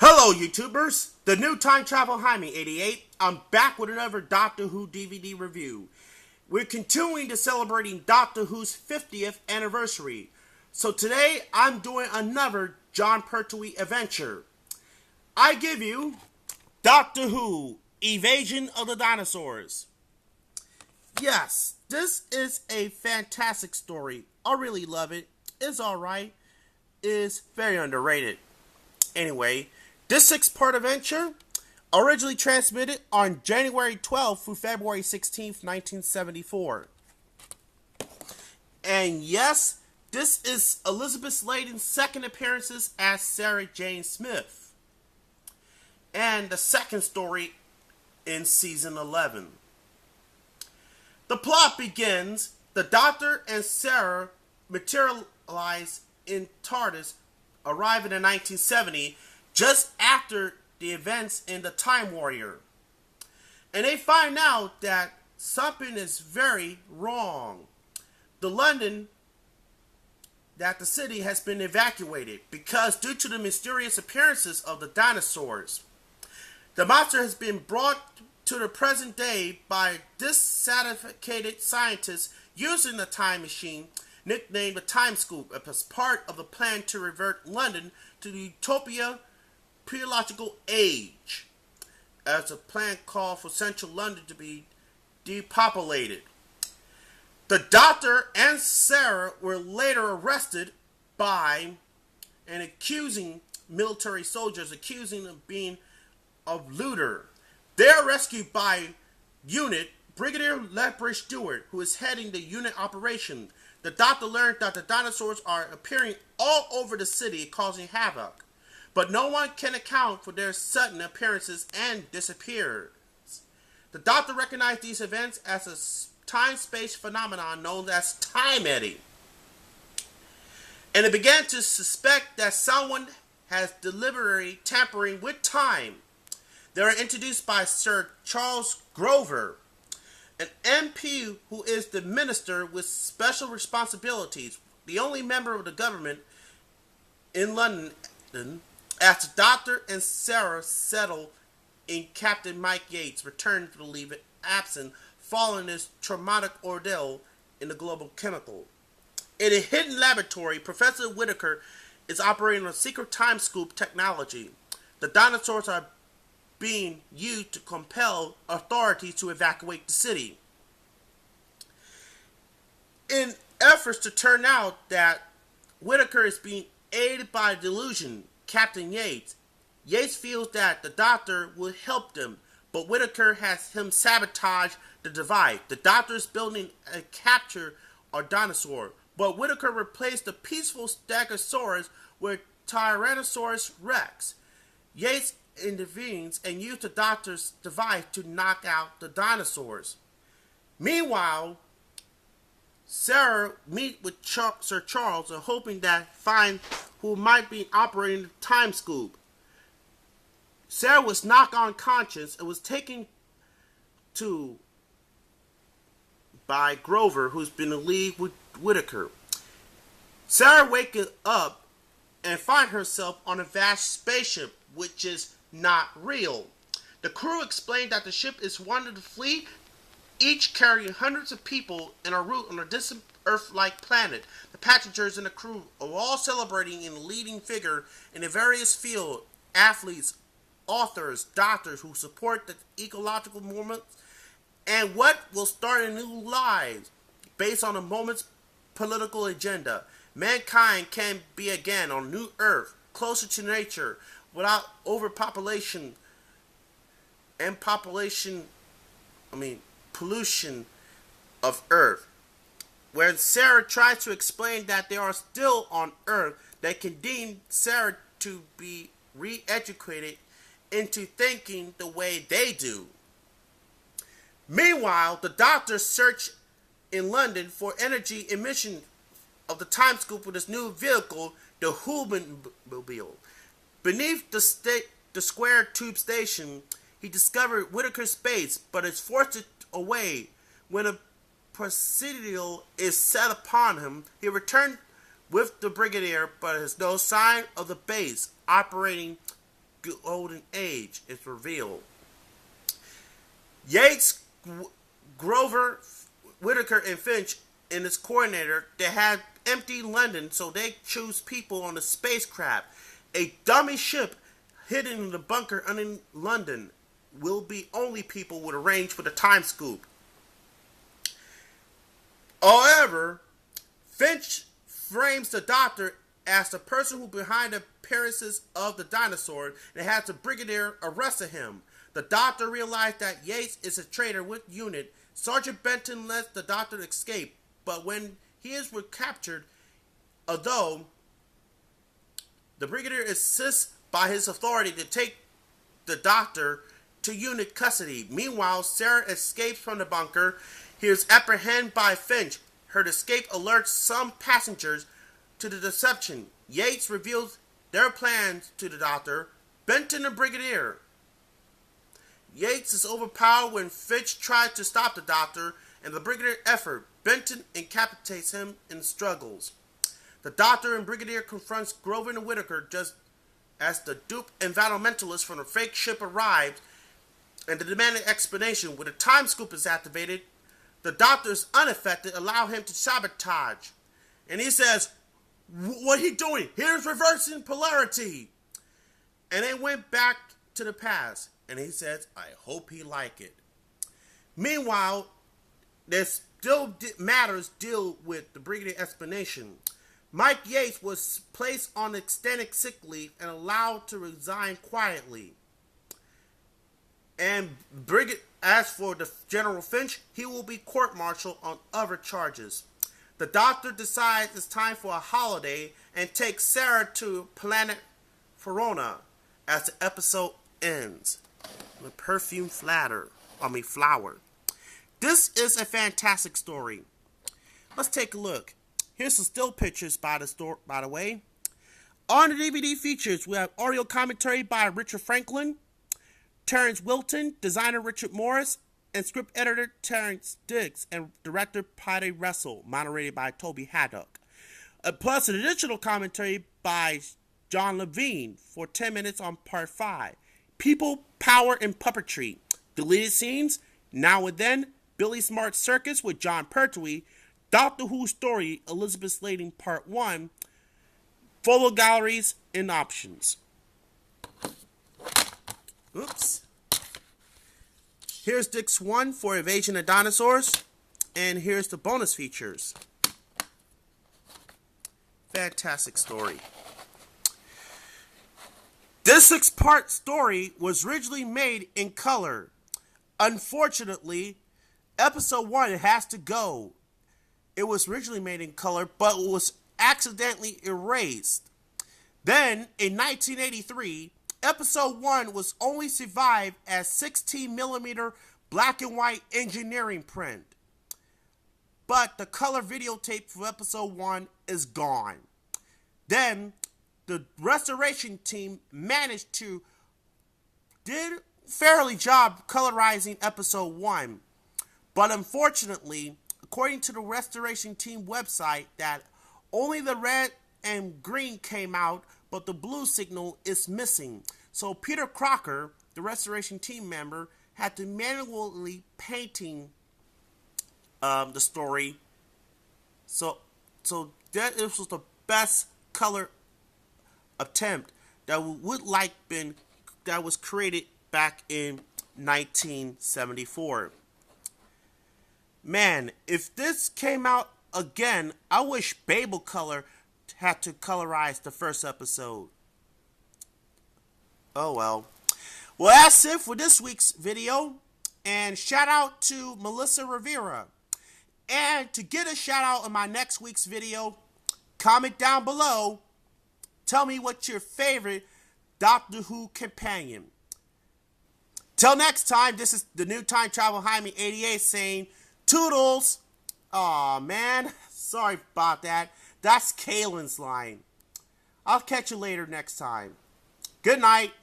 Hello, YouTubers! The new Time Travel Jaime 88. I'm back with another Doctor Who DVD review. We're continuing to celebrating Doctor Who's 50th anniversary. So today, I'm doing another Jon Pertwee adventure. I give you Doctor Who, Invasion of the Dinosaurs. Yes, this is a fantastic story. I really love it. It's alright. It's very underrated. Anyway, this six-part adventure originally transmitted on January 12th through February 16th, 1974. And yes, this is Elizabeth Sladen's second appearances as Sarah Jane Smith. And the second story in season 11. The plot begins, the Doctor and Sarah materialize in TARDIS, arriving in 1970, just after the events in The Time Warrior. And they find out that something is very wrong. The city has been evacuated because due to the mysterious appearances of the dinosaurs. The monster has been brought to the present day by dissatisfied scientists using the time machine, nicknamed the Time Scoop, as part of the plan to revert London to the utopia Preological Age, as a plan called for central London to be depopulated. The Doctor and Sarah were later arrested by and accusing military soldiers, accusing them of being a looter. They are rescued by unit Brigadier Lethbridge Stewart, who is heading the unit operation. The Doctor learned that the dinosaurs are appearing all over the city, causing havoc. But no one can account for their sudden appearances and disappearance. The Doctor recognized these events as a time-space phenomenon known as time eddy. And it began to suspect that someone has deliberately tampering with time. They are introduced by Sir Charles Grover, an MP who is the minister with special responsibilities, the only member of the government in London, as the Doctor and Sarah settle in Captain Mike Yates' return to leave it absent following his traumatic ordeal in the global chemical. In a hidden laboratory, Professor Whittaker is operating a secret time scoop technology. The dinosaurs are being used to compel authorities to evacuate the city. In efforts to turn out that Whittaker is being aided by delusion, Captain Yates. Yates feels that the Doctor will help them, but Whittaker has him sabotage the device. The Doctor is building a capture a dinosaur, but Whittaker replaced the peaceful Stegosaurus with Tyrannosaurus Rex. Yates intervenes and uses the Doctor's device to knock out the dinosaurs. Meanwhile, Sarah meets with Sir Charles and hoping that find who might be operating the time scoop. Sarah was knocked unconscious and was taken to by Grover, who's been in league with Whittaker. Sarah wakes up and finds herself on a vast spaceship, which is not real. The crew explained that the ship is one of the fleet, each carrying hundreds of people en route on a distant Earth-like planet. The passengers and the crew are all celebrating in a leading figure in a various field, athletes, authors, doctors who support the ecological movement, and what will start a new lives based on the moment's political agenda. Mankind can be again on a new Earth, closer to nature, without overpopulation and pollution of Earth. When Sarah tries to explain that they are still on Earth, they condemn Sarah to be re-educated into thinking the way they do. Meanwhile, the Doctor search in London for energy emission of the time scoop with his new vehicle, the Humanmobile. Beneath the square tube station, he discovered Whittaker's base, but is forced away when a presidial is set upon him. He returned with the Brigadier, but has no sign of the base operating golden age is revealed. Yates, Grover, Whitaker, and Finch and its coordinator, they had empty London, so they choose people on the spacecraft. A dummy ship hidden in the bunker under London will be only people would arrange for the time scoop. However, Finch frames the Doctor as the person who behind the appearances of the dinosaur and has the Brigadier arrested him. The Doctor realized that Yates is a traitor with UNIT. Sergeant Benton lets the Doctor escape, but when he is recaptured, although the Brigadier insists by his authority to take the Doctor to UNIT custody. Meanwhile, Sarah escapes from the bunker. He is apprehended by Finch. Her escape alerts some passengers to the deception. Yates reveals their plans to the Doctor, Benton and Brigadier. Yates is overpowered when Finch tries to stop the Doctor and the Brigadier effort. Benton incapacitates him and struggles. The Doctor and Brigadier confronts Grover and Whitaker just as the dupe environmentalist from the fake ship arrives and the demanded explanation. When the time scoop is activated, the Doctor is unaffected, allow him to sabotage. And he says, what he doing? Here's reversing polarity. And they went back to the past. And he says, I hope he like it. Meanwhile, there's still matters deal with the Brigadier explanation. Mike Yates was placed on extended sick leave and allowed to resign quietly. And as for the General Finch, he will be court-martialed on other charges. The Doctor decides it's time for a holiday and takes Sarah to planet Verona as the episode ends. The perfume flower. This is a fantastic story. Let's take a look. Here's some still pictures by the way. On the DVD features, we have audio commentary by Richard Franklin, Terrence Wilton, designer Richard Morris, and script editor Terrence Diggs, and director Patty Russell, moderated by Toby Haddock. Plus an additional commentary by John Levine for 10 minutes on part 5. People, Power, and Puppetry. Deleted scenes, Now and Then, Billy Smart Circus with John Pertwee, Doctor Who Story, Elizabeth Slating Part 1, photo galleries, and options. Oops. Here's Disc 1 for Invasion of Dinosaurs, and here's the bonus features. Fantastic story. This 6-part story was originally made in color. Unfortunately, episode 1 has to go. It was originally made in color, but was accidentally erased. Then, in 1983, episode 1 was only survived as 16mm black and white engineering print. But the color videotape for episode 1 is gone. Then, the restoration team managed to did fairly job colorizing episode 1. But unfortunately, according to the restoration team website, that only the red and green came out, but the blue signal is missing. So Peter Crocker, the restoration team member, had to manually painting the story. So that this was the best color attempt that was created back in 1974. Man, if this came out again, I wish Babel Color had to colorize the first episode. Oh well. Well, that's it for this week's video. And shout out to Melissa Rivera. And to get a shout out in my next week's video, comment down below. Tell me what's your favorite Doctor Who companion. Till next time, this is the new Time Travel Jaime 88 saying toodles. Aw, man. Sorry about that. That's Kaylin's line. I'll catch you later next time. Good night.